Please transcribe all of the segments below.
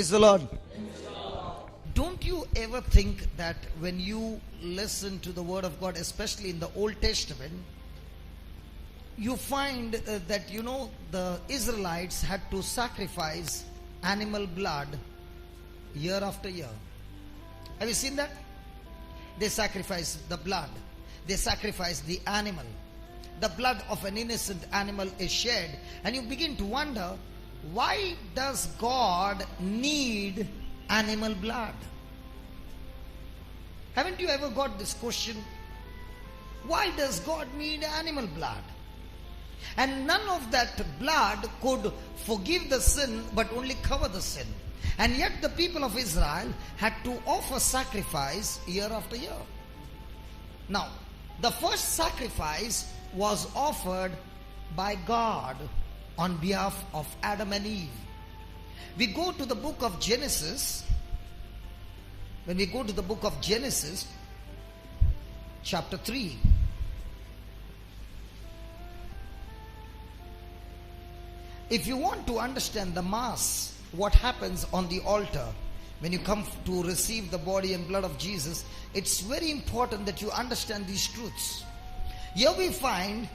Praise the Lord. Don't you ever think that when you listen to the Word of God, especially in the Old Testament, you find that the Israelites had to sacrifice animal blood year after year. Have you seen that? They sacrifice the blood. They sacrifice the animal. The blood of an innocent animal is shed. And you begin to wonder, why does God need animal blood? Haven't you ever got this question? Why does God need animal blood? And none of that blood could forgive the sin, but only cover the sin. And yet the people of Israel had to offer sacrifice year after year. Now, the first sacrifice was offered by God on behalf of Adam and Eve. We go to the book of Genesis. When we go to the book of Genesis, chapter 3. If you want to understand the Mass, what happens on the altar, when you come to receive the body and blood of Jesus, it's very important that you understand these truths. Here we find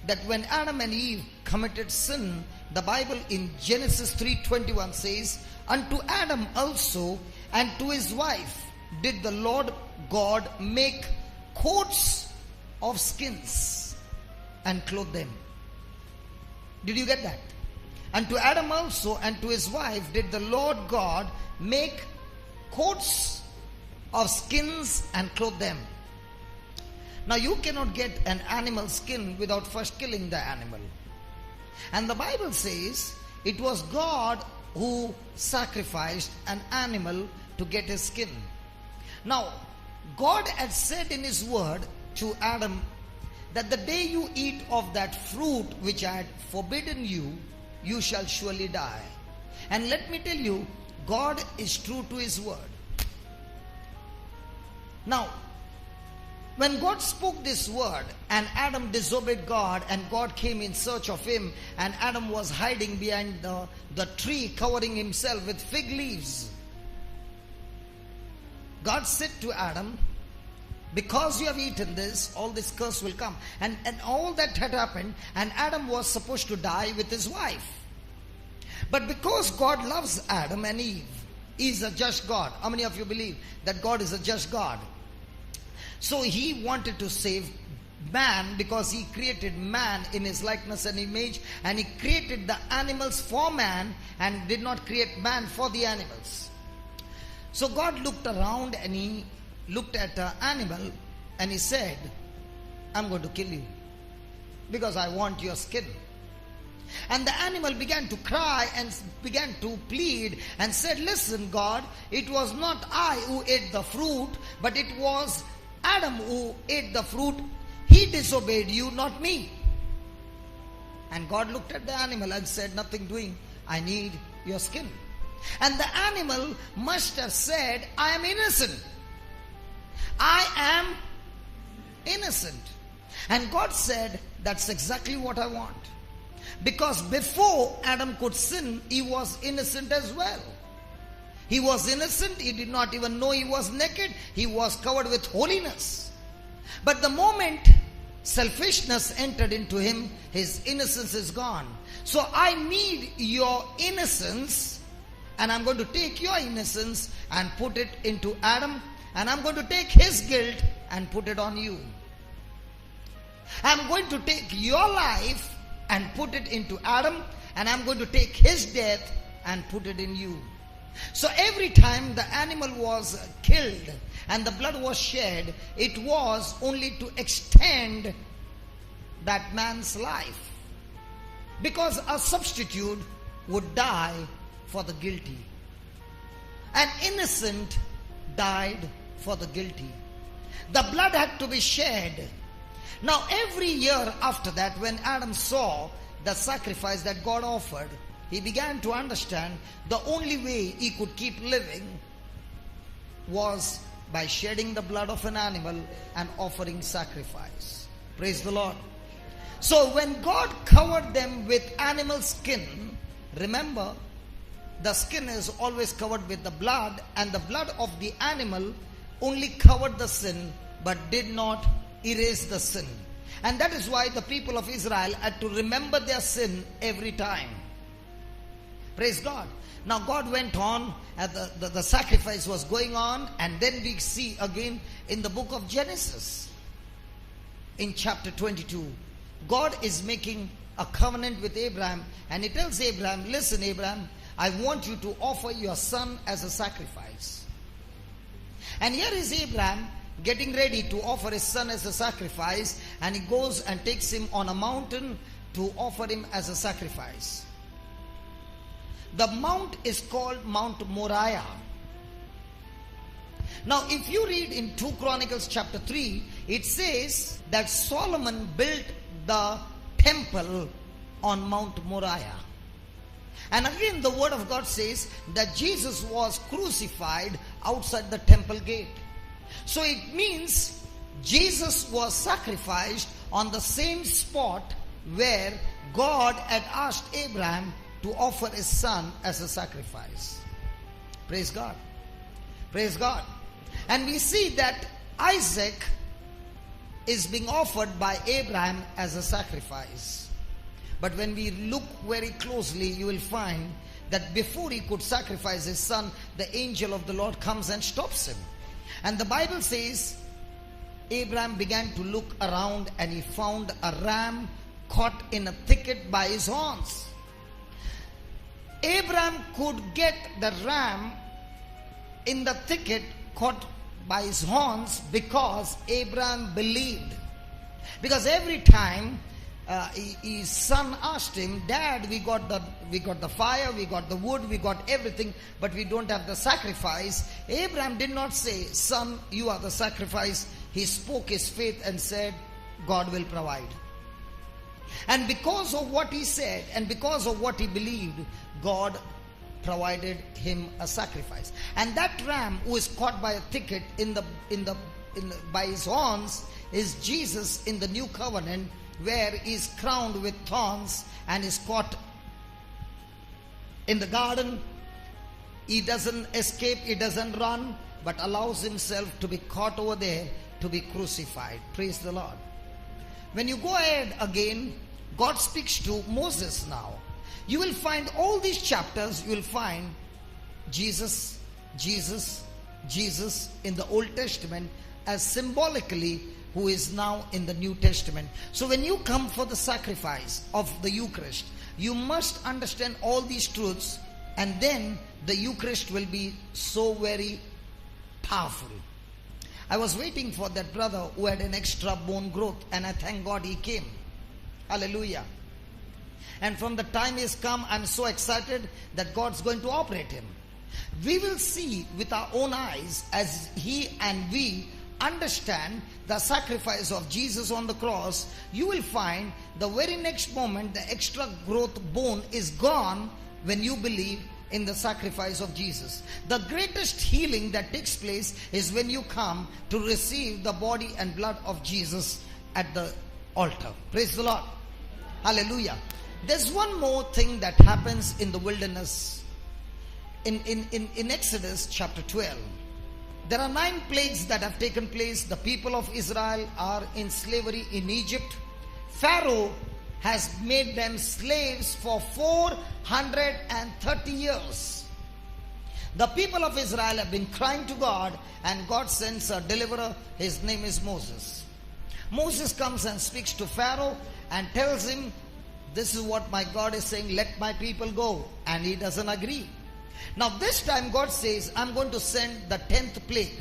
that when Adam and Eve committed sin, the Bible in Genesis 3:21 says, "Unto Adam also and to his wife did the Lord God make coats of skins and clothe them." Did you get that? Unto Adam also and to his wife did the Lord God make coats of skins and clothe them. Now you cannot get an animal skin without first killing the animal. And the Bible says it was God who sacrificed an animal to get his skin. Now, God had said in his word to Adam that the day you eat of that fruit which I had forbidden you, you shall surely die. And let me tell you, God is true to his word. Now, when God spoke this word and Adam disobeyed God and God came in search of him, and Adam was hiding behind the tree, covering himself with fig leaves, God said to Adam, because you have eaten this, all this curse will come. And all that had happened, and Adam was supposed to die with his wife. But because God loves Adam and Eve, he is a just God. How many of you believe that God is a just God? So he wanted to save man because he created man in his likeness and image, and he created the animals for man and did not create man for the animals. So God looked around and he looked at the animal and he said, I'm going to kill you because I want your skin. And the animal began to cry and began to plead and said, listen, God, it was not I who ate the fruit, but it was Adam who ate the fruit. He disobeyed you, not me. And God looked at the animal and said, nothing doing, I need your skin. And the animal must have said, I am innocent. I am innocent. And God said, that's exactly what I want. Because before Adam could sin, he was innocent as well. He was innocent. He did not even know he was naked. He was covered with holiness. But the moment selfishness entered into him, his innocence is gone. So I need your innocence, and I'm going to take your innocence and put it into Adam, and I'm going to take his guilt and put it on you. I'm going to take your life and put it into Adam, and I'm going to take his death and put it in you. So every time the animal was killed and the blood was shed, it was only to extend that man's life, because a substitute would die for the guilty. An innocent died for the guilty. The blood had to be shed. Now every year after that, when Adam saw the sacrifice that God offered, he began to understand the only way he could keep living was by shedding the blood of an animal and offering sacrifice. Praise the Lord. So when God covered them with animal skin, remember, the skin is always covered with the blood, and the blood of the animal only covered the sin but did not erase the sin. And that is why the people of Israel had to remember their sin every time. Praise God. Now God went on, the sacrifice was going on, and then we see again in the book of Genesis, in chapter 22, God is making a covenant with Abraham, and he tells Abraham, listen Abraham, I want you to offer your son as a sacrifice. And here is Abraham getting ready to offer his son as a sacrifice, and he goes and takes him on a mountain to offer him as a sacrifice. The mount is called Mount Moriah. Now if you read in 2 Chronicles chapter 3, it says that Solomon built the temple on Mount Moriah. And again the word of God says that Jesus was crucified outside the temple gate. So it means Jesus was sacrificed on the same spot where God had asked Abraham to offer his son as a sacrifice. Praise God. Praise God. And we see that Isaac is being offered by Abraham as a sacrifice. But when we look very closely, you will find that before he could sacrifice his son, the angel of the Lord comes and stops him. And the Bible says, Abraham began to look around and he found a ram caught in a thicket by his horns. Abraham could get the ram in the thicket caught by his horns because Abraham believed. Because every time his son asked him, Dad, we got the fire, we got the wood, we got everything, but we don't have the sacrifice. Abraham did not say, son, you are the sacrifice. He spoke his faith and said, God will provide. And because of what he said and because of what he believed, God provided him a sacrifice. And that ram who is caught by a thicket by his horns is Jesus in the new covenant, where he is crowned with thorns and is caught in the garden. He doesn't escape, he doesn't run, but allows himself to be caught over there to be crucified. Praise the Lord. When you go ahead again, God speaks to Moses now. You will find all these chapters, you will find Jesus in the Old Testament as symbolically who is now in the New Testament. So when you come for the sacrifice of the Eucharist, you must understand all these truths, and then the Eucharist will be so very powerful. I was waiting for that brother who had an extra bone growth, and I thank God he came. Hallelujah. And from the time he has come, I'm so excited that God's going to operate him. We will see with our own eyes as he and we understand the sacrifice of Jesus on the cross. You will find the very next moment the extra growth bone is gone when you believe in the sacrifice of Jesus. The greatest healing that takes place is when you come to receive the body and blood of Jesus at the altar. Praise the Lord. Hallelujah. There's one more thing that happens in the wilderness. In Exodus chapter 12, there are 9 plagues that have taken place. The people of Israel are in slavery in Egypt. Pharaoh has made them slaves for 430 years. The people of Israel have been crying to God, and God sends a deliverer. His name is Moses. Moses comes and speaks to Pharaoh and tells him, this is what my God is saying, let my people go. And he doesn't agree. Now this time God says, I'm going to send the 10th plague.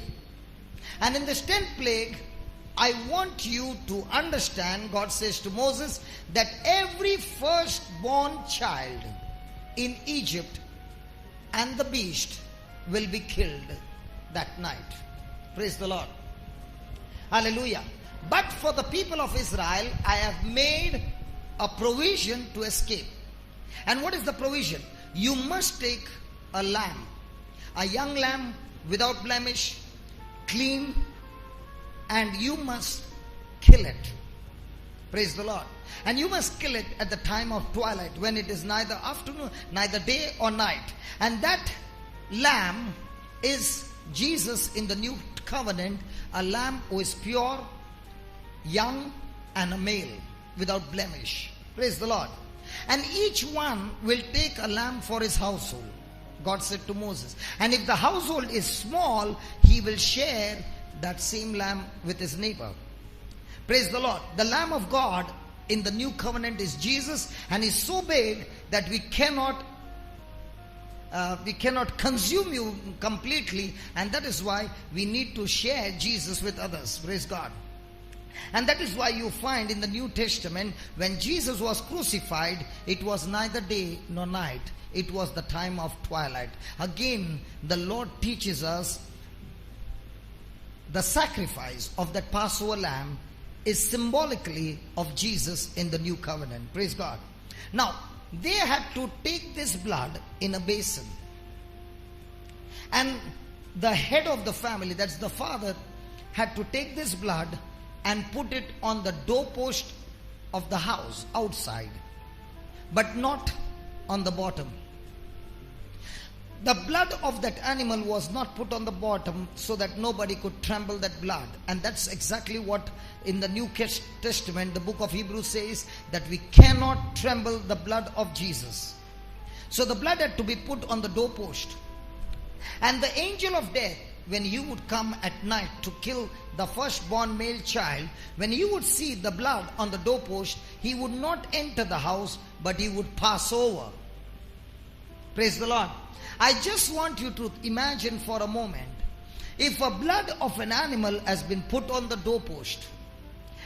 And in this 10th plague, I want you to understand, God says to Moses, that every firstborn child in Egypt and the beast will be killed that night. Praise the Lord. Hallelujah. But for the people of Israel, I have made a provision to escape. And what is the provision? You must take a lamb, a young lamb without blemish, clean, and you must kill it. Praise the Lord. And you must kill it at the time of twilight, when it is neither afternoon, neither day or night. And that lamb is Jesus in the new covenant, a lamb who is pure, young, and a male, without blemish. Praise the Lord. And each one will take a lamb for his household. God said to Moses. And if the household is small, he will share that same lamb with his neighbor. Praise the Lord. The Lamb of God in the new covenant is Jesus, and is so big that we cannot consume you completely, and that is why we need to share Jesus with others. Praise God. And that is why you find in the New Testament, when Jesus was crucified, it was neither day nor night. It was the time of twilight. Again, the Lord teaches us the sacrifice of that Passover lamb is symbolically of Jesus in the new covenant. Praise God. Now, they had to take this blood in a basin. And the head of the family, that's the father, had to take this blood and put it on the doorpost of the house outside, but not on the bottom. The blood of that animal was not put on the bottom so that nobody could trample that blood. And that's exactly what in the New Testament, the book of Hebrews says, that we cannot trample the blood of Jesus. So the blood had to be put on the doorpost. And the angel of death, when he would come at night to kill the firstborn male child, when he would see the blood on the doorpost, he would not enter the house, but he would pass over. Praise the Lord. I just want you to imagine for a moment, if a blood of an animal has been put on the doorpost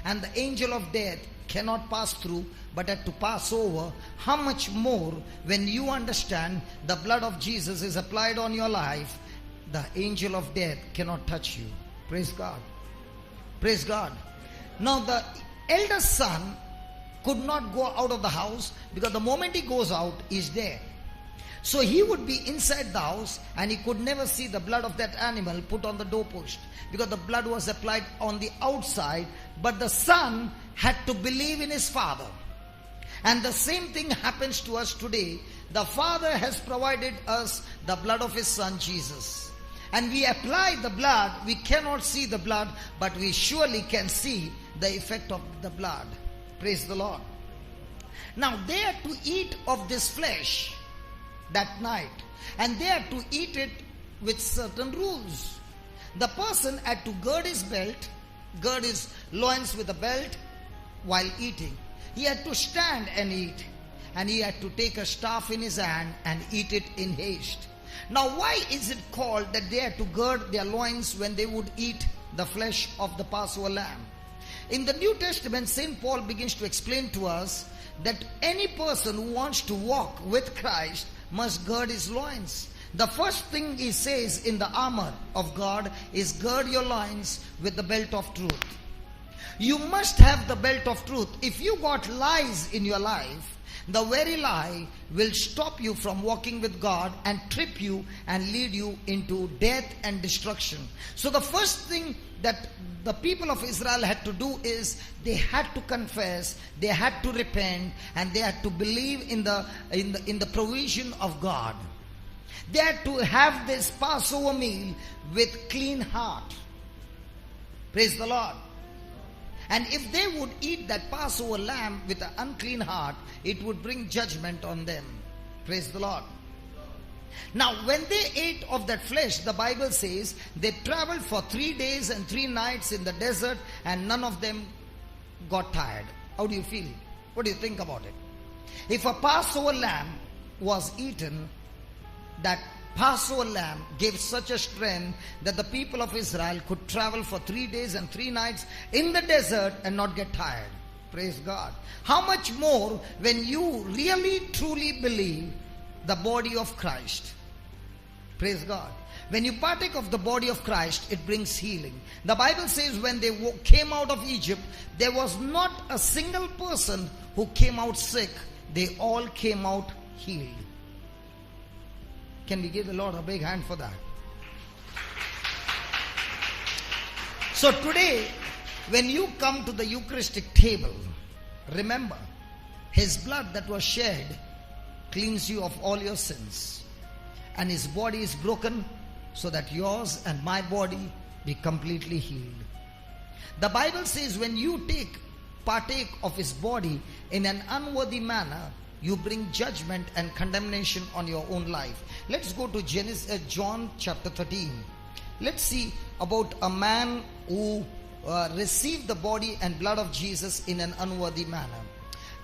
and the angel of death cannot pass through but had to pass over, how much more when you understand the blood of Jesus is applied on your life, the angel of death cannot touch you. Praise God. Praise God. Now the elder son could not go out of the house, because the moment he goes out, he's there. So he would be inside the house, and he could never see the blood of that animal put on the doorpost, because the blood was applied on the outside. But the son had to believe in his father. And the same thing happens to us today. The Father has provided us the blood of his Son Jesus. And we apply the blood. We cannot see the blood, but we surely can see the effect of the blood. Praise the Lord. Now they are to eat of this flesh that night, and they are to eat it with certain rules. The person had to gird his loins with a belt while eating. He had to stand and eat, and he had to take a staff in his hand and eat it in haste. Now why is it called that they had to gird their loins when they would eat the flesh of the Passover lamb? In the New Testament, St. Paul begins to explain to us that any person who wants to walk with Christ must gird his loins. The first thing he says in the armor of God is gird your loins with the belt of truth. You must have the belt of truth. If you got lies in your life, the very lie will stop you from walking with God and trip you and lead you into death and destruction. So the first thing that the people of Israel had to do is they had to confess, they had to repent, and they had to believe in the provision of God. They had to have this Passover meal with clean heart. Praise the Lord. And if they would eat that Passover lamb with an unclean heart, it would bring judgment on them. Praise the Lord. Now, when they ate of that flesh, the Bible says they traveled for 3 days and 3 nights in the desert, and none of them got tired. How do you feel? What do you think about it? If a Passover lamb was eaten, that Passover lamb gave such a strength that the people of Israel could travel for 3 days and 3 nights in the desert and not get tired. Praise God. How much more when you really truly believe the body of Christ. Praise God. When you partake of the body of Christ, it brings healing. The Bible says when they came out of Egypt, there was not a single person who came out sick. They all came out healed. Can we give the Lord a big hand for that? So today, when you come to the Eucharistic table, remember, his blood that was shed cleans you of all your sins. And his body is broken so that yours and my body be completely healed. The Bible says when you partake of his body in an unworthy manner, you bring judgment and condemnation on your own life. Let's go to John chapter 13. Let's see about a man who received the body and blood of Jesus in an unworthy manner.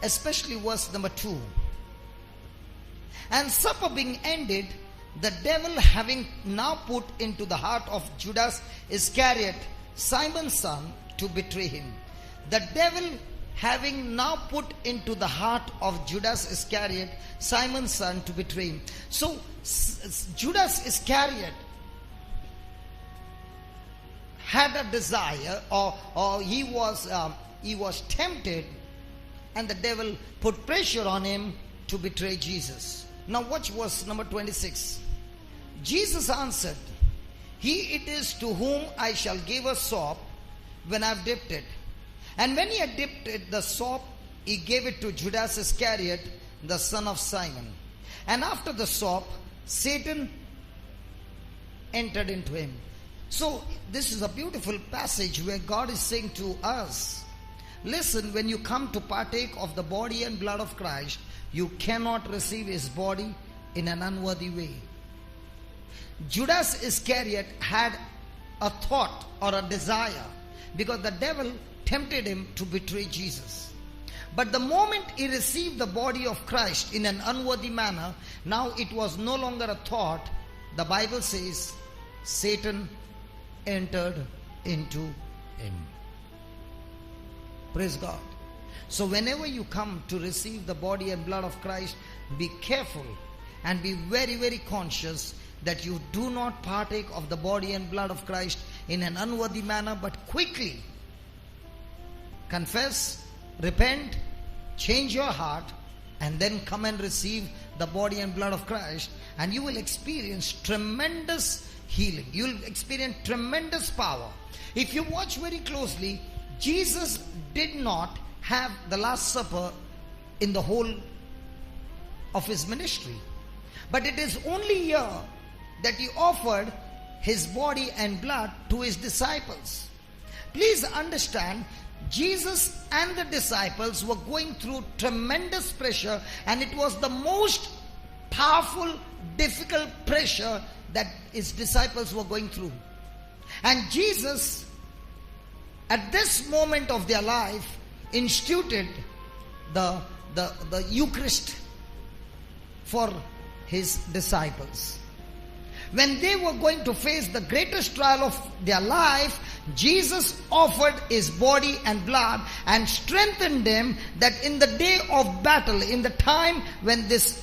Especially verse number 2. And supper being ended, the devil having now put into the heart of Judas Iscariot, Simon's son, to betray him. The devil having now put into the heart of Judas Iscariot, Simon's son, to betray him. So Judas Iscariot had a desire, or he was tempted, and the devil put pressure on him to betray Jesus. Now watch verse number 26. Jesus answered, He it is to whom I shall give a sop when I have dipped it. And when he had dipped it, the sop, he gave it to Judas Iscariot, the son of Simon. And after the sop, Satan entered into him. So this is a beautiful passage where God is saying to us, listen, when you come to partake of the body and blood of Christ, you cannot receive his body in an unworthy way. Judas Iscariot had a thought or a desire because the devil tempted him to betray Jesus. But the moment he received the body of Christ in an unworthy manner, now it was no longer a thought. The Bible says Satan entered into him. Praise God. So whenever you come to receive the body and blood of Christ, be careful and be very, very conscious that you do not partake of the body and blood of Christ in an unworthy manner, but quickly confess, repent, change your heart, and then come and receive the body and blood of Christ, and you will experience tremendous healing. You will experience tremendous power. If you watch very closely, Jesus did not have the Last Supper in the whole of his ministry. But it is only here that he offered his body and blood to his disciples. Please understand, Jesus and the disciples were going through tremendous pressure, and it was the most powerful, difficult pressure that his disciples were going through. And Jesus, at this moment of their life, instituted the Eucharist for his disciples. When they were going to face the greatest trial of their life, Jesus offered his body and blood and strengthened them, that in the day of battle, in the time when this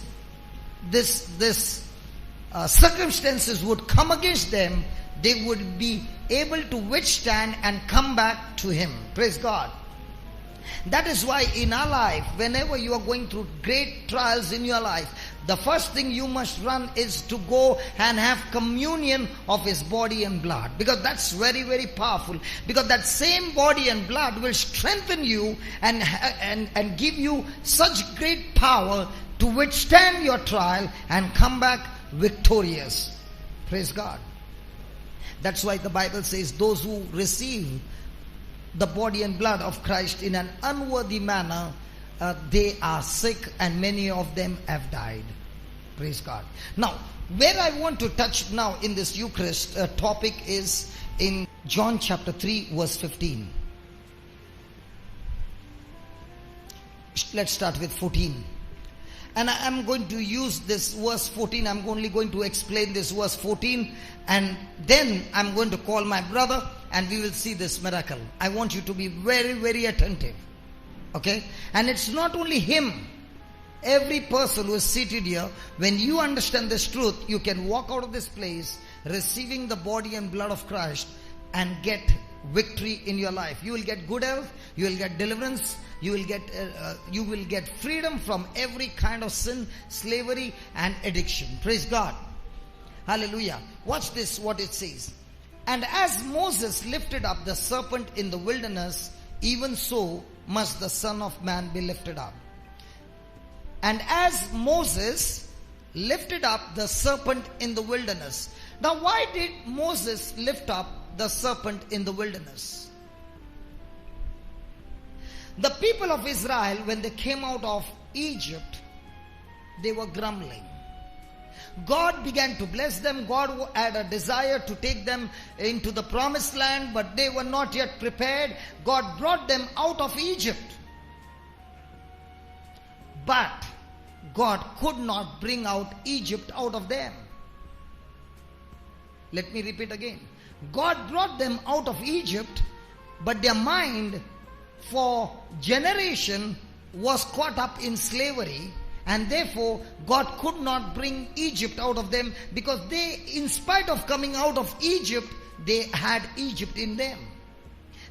circumstances would come against them, they would be able to withstand and come back to him. Praise God. That is why in our life, whenever you are going through great trials in your life, the first thing you must run is to go and have communion of his body and blood. Because that's very, very powerful. Because that same body and blood will strengthen you and give you such great power to withstand your trial and come back victorious. Praise God. That's why the Bible says those who receive the body and blood of Christ in an unworthy manner, they are sick, and many of them have died. Praise God. Now, where I want to touch now in this Eucharist topic is in John chapter 3 verse 15. Let's start with 14. And I am going to use this verse 14. I'm only going to explain this verse 14. And then I'm going to call my brother and we will see this miracle. I want you to be very, very attentive. Okay? And it's not only him. Every person who is seated here, when you understand this truth, you can walk out of this place receiving the body and blood of Christ and get victory in your life. You will get good health. You will get deliverance. You will get freedom from every kind of sin, slavery and addiction. Praise God. Hallelujah. Watch this, what it says. And as Moses lifted up the serpent in the wilderness, even so must the Son of Man be lifted up. And as Moses lifted up the serpent in the wilderness. Now, why did Moses lift up the serpent in the wilderness? The people of Israel, when they came out of Egypt, they were grumbling. God began to bless them. God had a desire to take them into the promised land, but they were not yet prepared. God brought them out of Egypt. But God could not bring out Egypt out of them. Let me repeat again. God brought them out of Egypt, but their mind for generation was caught up in slavery, and therefore God could not bring Egypt out of them, because they, in spite of coming out of Egypt, they had Egypt in them.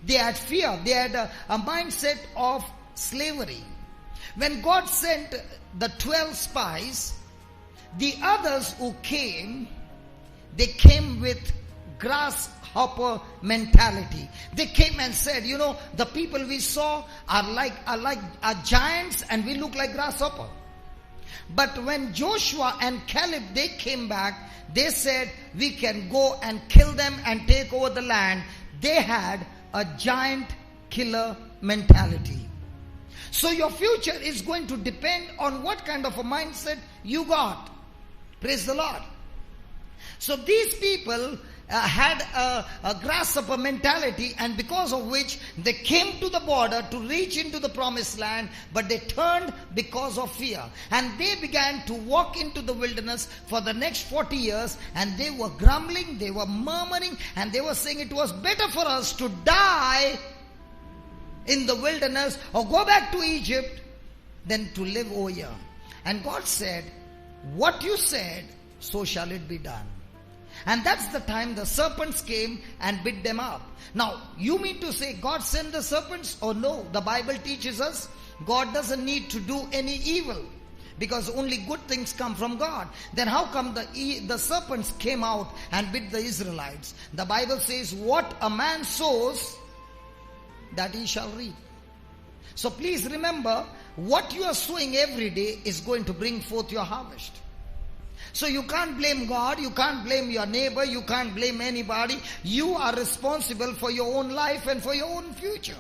They had fear. They had a mindset of slavery. When God sent the 12 spies, the others who came, they came with grasshopper mentality. They came and said, you know, the people we saw are giants, and we look like grasshopper. But when Joshua and Caleb, they came back, they said, we can go and kill them and take over the land. They had a giant killer mentality. So your future is going to depend on what kind of a mindset you got. Praise the Lord. So these people had a grasshopper mentality, and because of which they came to the border to reach into the promised land, but they turned because of fear. And they began to walk into the wilderness for the next 40 years, and they were grumbling, they were murmuring, and they were saying it was better for us to die in the wilderness or go back to Egypt than to live over here. And God said, what you said, so shall it be done. And that's the time the serpents came and bit them up. Now, you mean to say God sent the serpents? Oh no, the Bible teaches us God doesn't need to do any evil, because only good things come from God. Then how come the serpents came out and bit the Israelites? The Bible says, what a man sows, that he shall reap. So please remember, what you are sowing every day is going to bring forth your harvest. So you can't blame God, you can't blame your neighbor, you can't blame anybody. You are responsible for your own life and for your own future.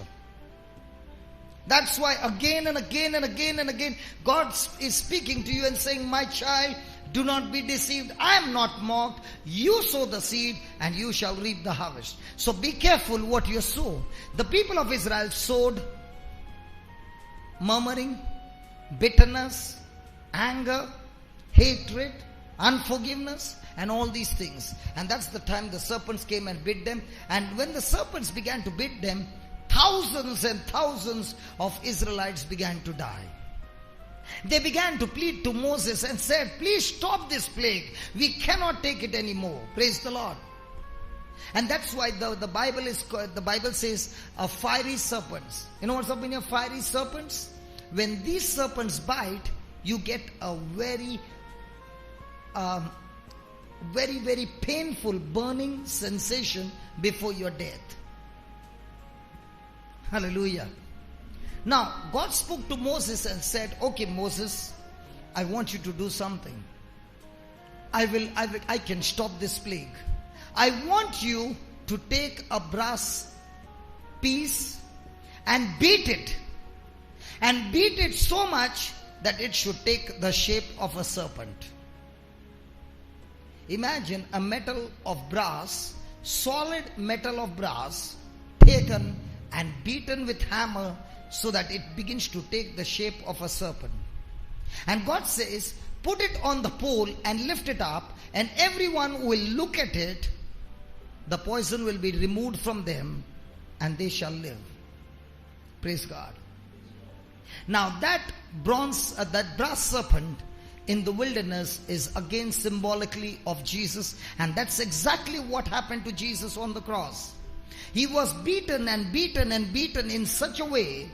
That's why again and again and again and again, God is speaking to you and saying, my child, do not be deceived. I am not mocked. You sow the seed and you shall reap the harvest. So be careful what you sow. The people of Israel sowed murmuring, bitterness, anger, hatred, unforgiveness, and all these things. And that's the time the serpents came and bit them. And when the serpents began to bit them, thousands and thousands of Israelites began to die. They began to plead to Moses and said, please stop this plague. We cannot take it anymore. Praise the Lord. And that's why the Bible says fiery serpents. You know what's up in your fiery serpents? When these serpents bite, you get a very painful burning sensation before your death. Hallelujah. Now, God spoke to Moses and said, okay, Moses, I want you to do something. I can stop this plague. I want you to take a brass piece and beat it. And beat it so much that it should take the shape of a serpent. Imagine a metal of brass, solid metal of brass, taken and beaten with hammer so that it begins to take the shape of a serpent. And God says, put it on the pole and lift it up, and everyone who will look at it, the poison will be removed from them and they shall live. Praise God. Now that brass serpent in the wilderness is again symbolically of Jesus, and that's exactly what happened to Jesus on the cross. He was beaten and beaten and beaten in such a way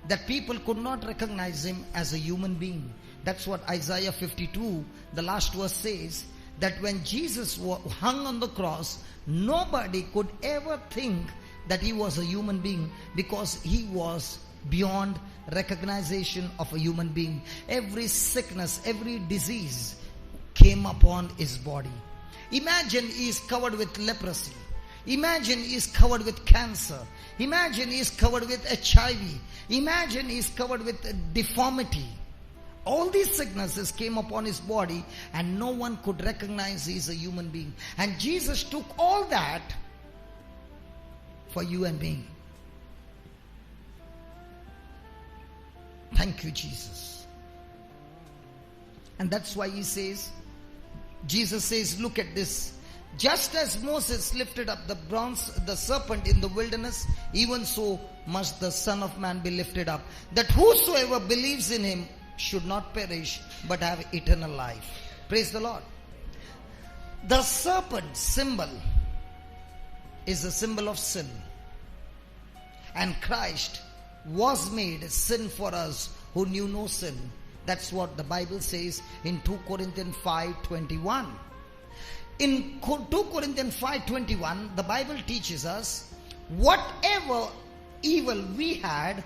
that people could not recognize him as a human being. That's what Isaiah 52, the last verse says, that when Jesus hung on the cross, nobody could ever think that he was a human being because he was beyond recognition of a human being. Every sickness, every disease came upon his body. Imagine he is covered with leprosy. Imagine he is covered with cancer. Imagine he is covered with HIV. Imagine he is covered with deformity. All these sicknesses came upon his body and no one could recognize he is a human being. And Jesus took all that for you and me. Thank you, Jesus. And that's why Jesus says, look at this. Just as Moses lifted up the serpent in the wilderness, even so must the Son of Man be lifted up, that whosoever believes in him should not perish, but have eternal life. Praise the Lord. The serpent symbol is a symbol of sin. And Christ was made sin for us who knew no sin. That's what the Bible says in 2 Corinthians 5:21. In 2 Corinthians 5:21, the Bible teaches us, whatever evil we had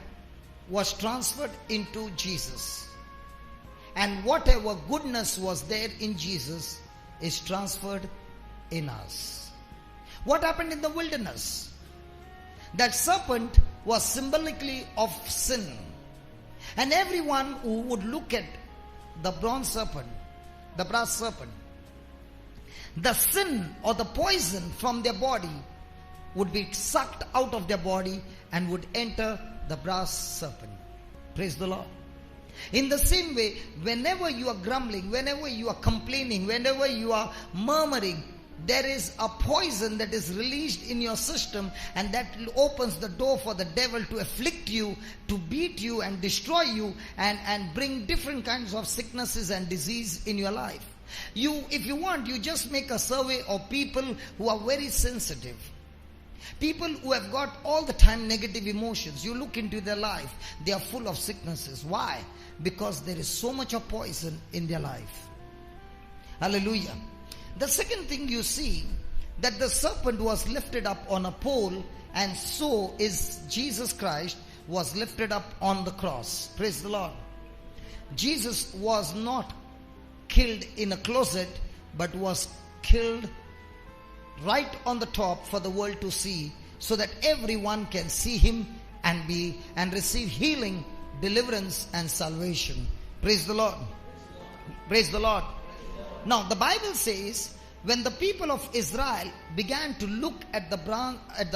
was transferred into Jesus. And whatever goodness was there in Jesus is transferred in us. What happened in the wilderness? That serpent was symbolically of sin. And everyone who would look at the bronze serpent, the brass serpent, the sin or the poison from their body would be sucked out of their body and would enter the brass serpent. Praise the Lord. In the same way, whenever you are grumbling, whenever you are complaining, whenever you are murmuring, there is a poison that is released in your system, and that opens the door for the devil to afflict you, to beat you and destroy you, and bring different kinds of sicknesses and disease in your life. If you want, you just make a survey of people who are very sensitive. People who have got all the time negative emotions. You look into their life, they are full of sicknesses. Why? Because there is so much of poison in their life. Hallelujah. The second thing you see, that the serpent was lifted up on a pole, and so is Jesus Christ was lifted up on the cross. Praise the Lord. Jesus was not killed in a closet, but was killed right on the top for the world to see, so that everyone can see him and receive healing, deliverance and salvation. Praise the Lord. Praise the Lord. Now the Bible says, when the people of Israel began to look at the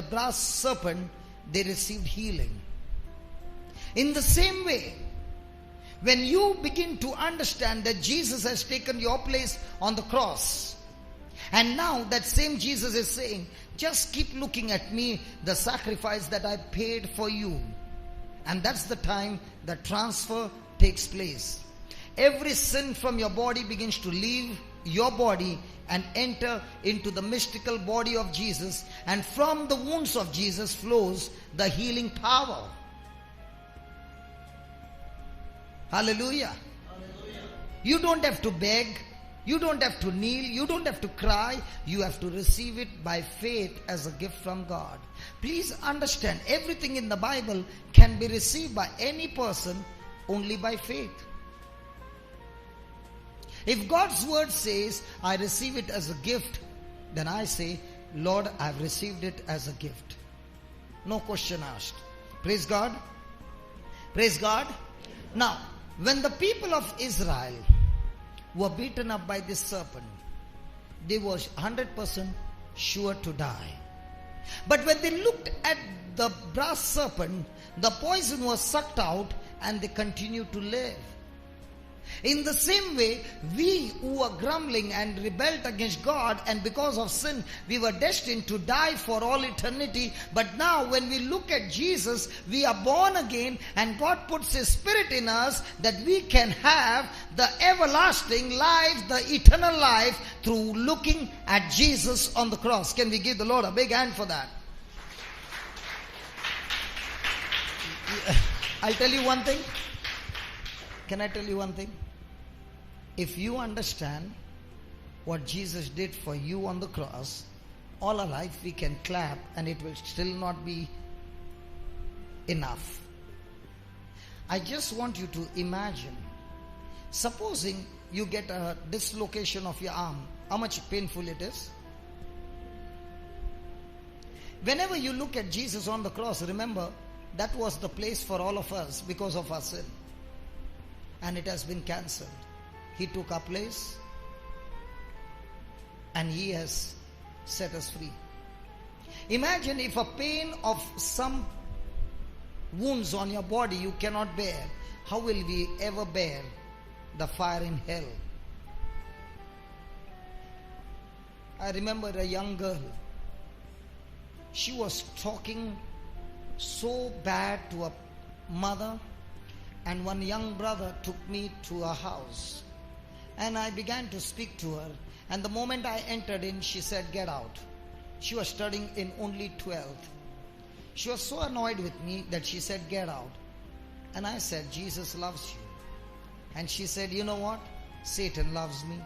brass serpent, they received healing. In the same way, when you begin to understand that Jesus has taken your place on the cross, and now that same Jesus is saying, just keep looking at me, the sacrifice that I paid for you. And that's the time the transfer takes place. Every sin from your body begins to leave your body and enter into the mystical body of Jesus. And from the wounds of Jesus flows the healing power. Hallelujah. Hallelujah. You don't have to beg. You don't have to kneel. You don't have to cry. You have to receive it by faith as a gift from God. Please understand, everything in the Bible can be received by any person only by faith. If God's word says, I receive it as a gift, then I say, Lord, I've received it as a gift. No question asked. Praise God. Praise God. Now, when the people of Israel were beaten up by this serpent, they were 100% sure to die. But when they looked at the brass serpent, the poison was sucked out and they continued to live. In the same way, we who are grumbling and rebelled against God, and because of sin, we were destined to die for all eternity. But now when we look at Jesus, we are born again, and God puts His Spirit in us that we can have the everlasting life, the eternal life, through looking at Jesus on the cross. Can we give the Lord a big hand for that? I'll tell you one thing. Can I tell you one thing? If you understand what Jesus did for you on the cross, all our life we can clap and it will still not be enough. I just want you to imagine, supposing you get a dislocation of your arm, how much painful it is. Whenever you look at Jesus on the cross, remember that was the place for all of us because of our sin. And it has been cancelled. He took our place and He has set us free. Imagine if a pain of some wounds on your body you cannot bear, how will we ever bear the fire in hell? I remember a young girl. She was talking so bad to her mother, and one young brother took me to her house and I began to speak to her, and the moment I entered in, she said, "Get out." She was studying in only 12th. She was so annoyed with me that she said, "Get out." And I said, "Jesus loves you." And she said, "You know what? Satan loves me."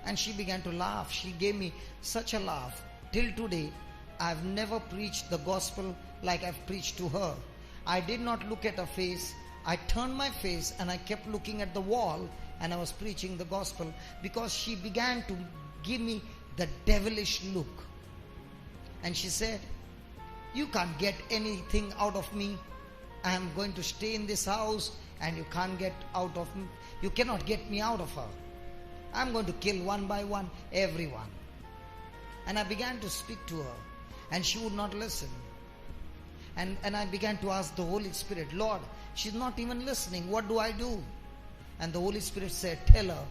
And she began to laugh. She gave me such a laugh. Till today, I've never preached the gospel like I've preached to her. I did not look at her face. I turned my face and I kept looking at the wall, and I was preaching the gospel, because she began to give me the devilish look. And she said, "You can't get anything out of me. I am going to stay in this house and you can't get out of me. You cannot get me out of her. I'm going to kill one by one everyone." And I began to speak to her and she would not listen. And I began to ask the Holy Spirit, "Lord, she's not even listening. What do I do?" And the Holy Spirit said, "Tell her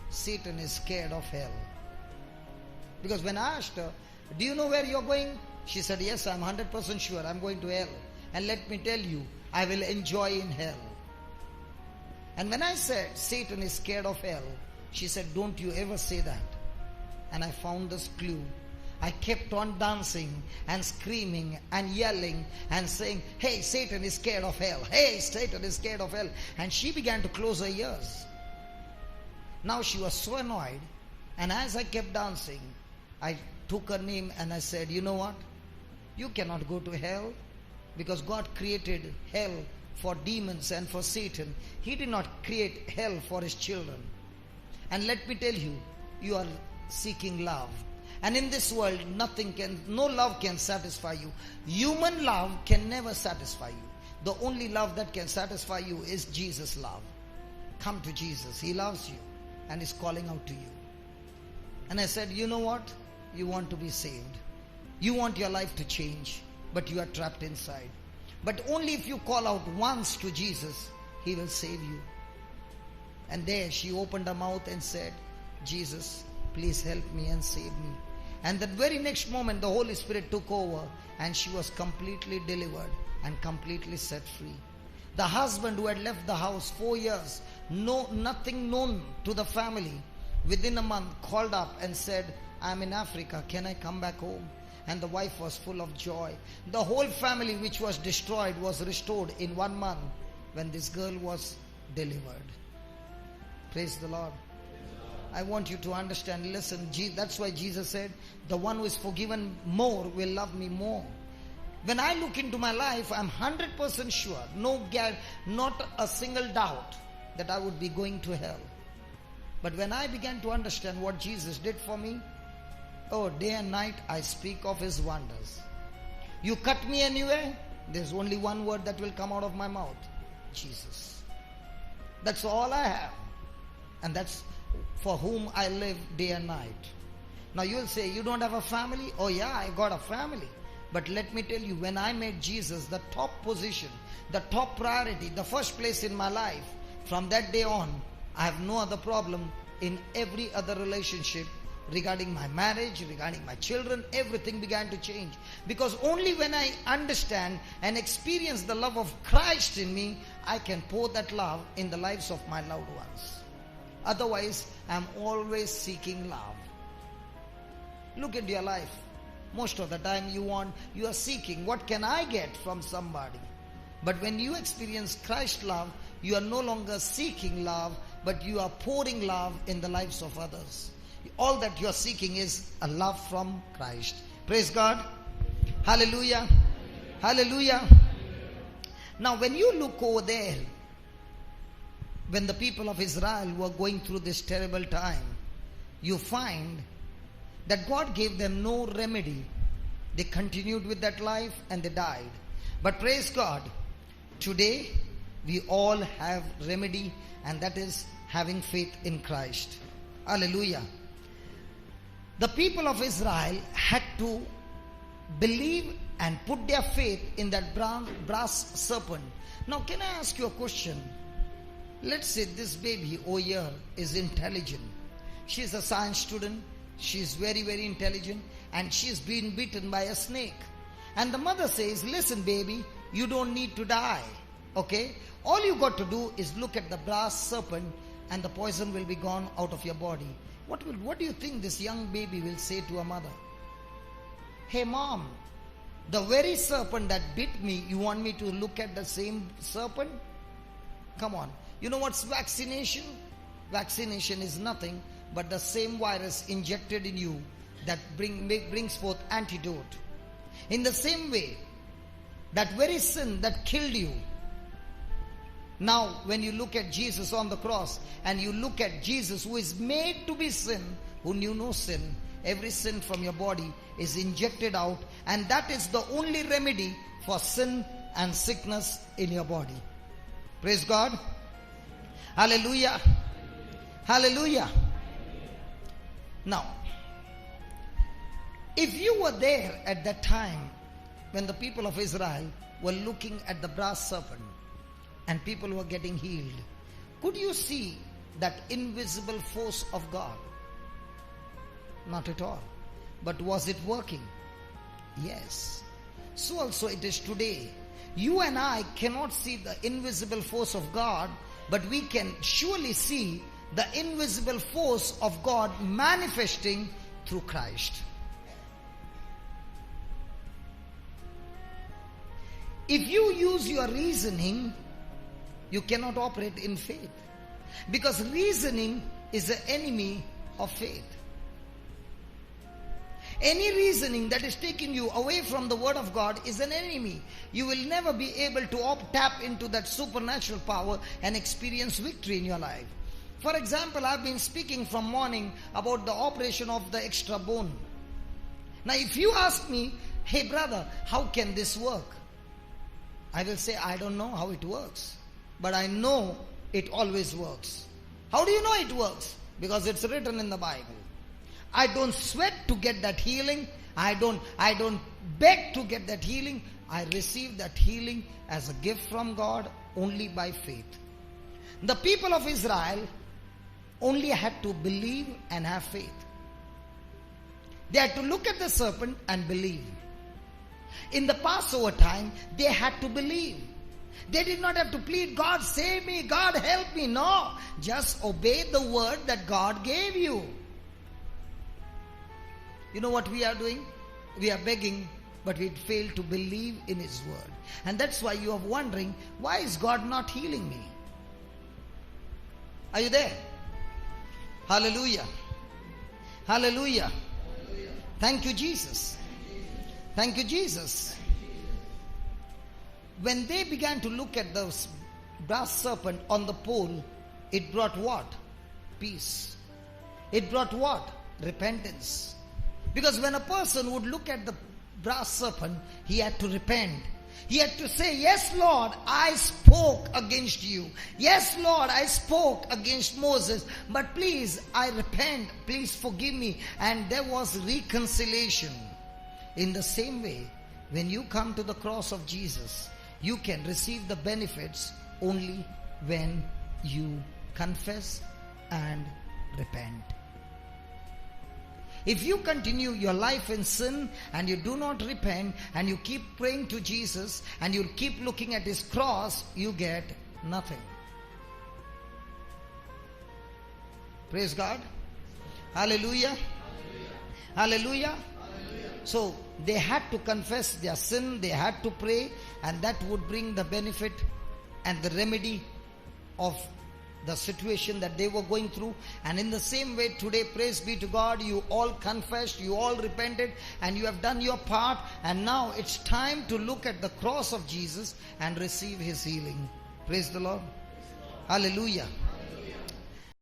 Satan is scared of hell." Because when I asked her, "Do you know where you're going?" She said, "Yes, I'm 100% sure I'm going to hell. And let me tell you, I will enjoy in hell." And when I said Satan is scared of hell, she said, "Don't you ever say that." And I found this clue. I kept on dancing and screaming and yelling and saying, "Hey, Satan is scared of hell. Hey, Satan is scared of hell." And she began to close her ears. Now she was so annoyed. And as I kept dancing, I took her name and I said, "You know what? You cannot go to hell, because God created hell for demons and for Satan. He did not create hell for His children. And let me tell you, you are seeking love. And in this world, no love can satisfy you. Human love can never satisfy you. The only love that can satisfy you is Jesus' love. Come to Jesus. He loves you and is calling out to you." And I said, "You know what? You want to be saved. You want your life to change, but you are trapped inside. But only if you call out once to Jesus, He will save you." And there she opened her mouth and said, "Jesus, please help me and save me." And that very next moment, the Holy Spirit took over and she was completely delivered and completely set free. The husband who had left the house 4 years, nothing known to the family, within a month called up and said, "I'm in Africa, can I come back home?" And the wife was full of joy. The whole family which was destroyed was restored in 1 month when this girl was delivered. Praise the Lord. I want you to understand, listen, that's why Jesus said, "The one who is forgiven more will love me more." When I look into my life, I'm 100% sure, not a single doubt, that I would be going to hell. But when I began to understand what Jesus did for me, oh, day and night I speak of His wonders. You cut me anywhere, there's only one word that will come out of my mouth: Jesus. That's all I have. And that's for whom I live day and night. Now you will say, "You don't have a family?" Oh yeah, I got a family. But let me tell you, when I made Jesus the top position, the top priority, the first place in my life, from that day on, I have no other problem in every other relationship. Regarding my marriage, regarding my children, everything began to change. Because only when I understand and experience the love of Christ in me, I can pour that love in the lives of my loved ones. Otherwise, I'm always seeking love. Look at your life. Most of the time you are seeking, what can I get from somebody? But when you experience Christ's love, you are no longer seeking love, but you are pouring love in the lives of others. All that you are seeking is a love from Christ. Praise God. Hallelujah. Hallelujah. Now when you look over there, when the people of Israel were going through this terrible time, you find that God gave them no remedy. They continued with that life and they died. But praise God, today we all have remedy, and that is having faith in Christ. Hallelujah. The people of Israel had to believe and put their faith in that brass serpent. Now can I ask you a question? Let's say this baby over here is intelligent. She is a science student. She is very, very intelligent, and she is being bitten by a snake. And the mother says, listen baby, you don't need to die. Okay? All you got to do is look at the brass serpent and the poison will be gone out of your body. What do you think this young baby will say to a mother? Hey mom, the very serpent that bit me, you want me to look at the same serpent? Come on. You know what's vaccination? Vaccination is nothing but the same virus injected in you that brings forth antidote. In the same way, that very sin that killed you, now when you look at Jesus on the cross and you look at Jesus who is made to be sin, who knew no sin, every sin from your body is injected out, and that is the only remedy for sin and sickness in your body. Praise God. Hallelujah. Hallelujah. Now, if you were there at that time when the people of Israel were looking at the brass serpent and people were getting healed, could you see that invisible force of God? Not at all. But was it working? Yes. So also it is today. You and I cannot see the invisible force of God, but we can surely see the invisible force of God manifesting through Christ. If you use your reasoning, you cannot operate in faith, because reasoning is the enemy of faith. Any reasoning that is taking you away from the word of God is an enemy. You will never be able to tap into that supernatural power and experience victory in your life. For example, I've been speaking from morning about the operation of the extra bone. Now if you ask me, hey brother, how can this work? I will say, I don't know how it works, but I know it always works. How do you know it works? Because it's written in the Bible. I don't sweat to get that healing. I don't beg to get that healing. I receive that healing as a gift from God only by faith. The people of Israel only had to believe and have faith. They had to look at the serpent and believe. In the Passover time, they had to believe. They did not have to plead, God save me, God help me. No, just obey the word that God gave you. You know what we are doing? We are begging, but we fail to believe in His word. And that's why you are wondering, why is God not healing me? Are you there? Hallelujah. Hallelujah. Thank you, Jesus. Thank you, Jesus. When they began to look at the brass serpent on the pole, it brought what? Peace. It brought what? Repentance. Because when a person would look at the brass serpent, he had to repent. He had to say, yes, Lord, I spoke against you. Yes, Lord, I spoke against Moses. But please, I repent. Please forgive me. And there was reconciliation. In the same way, when you come to the cross of Jesus, you can receive the benefits only when you confess and repent. If you continue your life in sin and you do not repent and you keep praying to Jesus and you keep looking at His cross, you get nothing. Praise God. Hallelujah. Hallelujah. So they had to confess their sin, they had to pray, and that would bring the benefit and the remedy of the situation that they were going through. And in the same way today, praise be to God, you all confessed, you all repented, and you have done your part. And now it's time to look at the cross of Jesus and receive His healing. Praise the Lord. Hallelujah.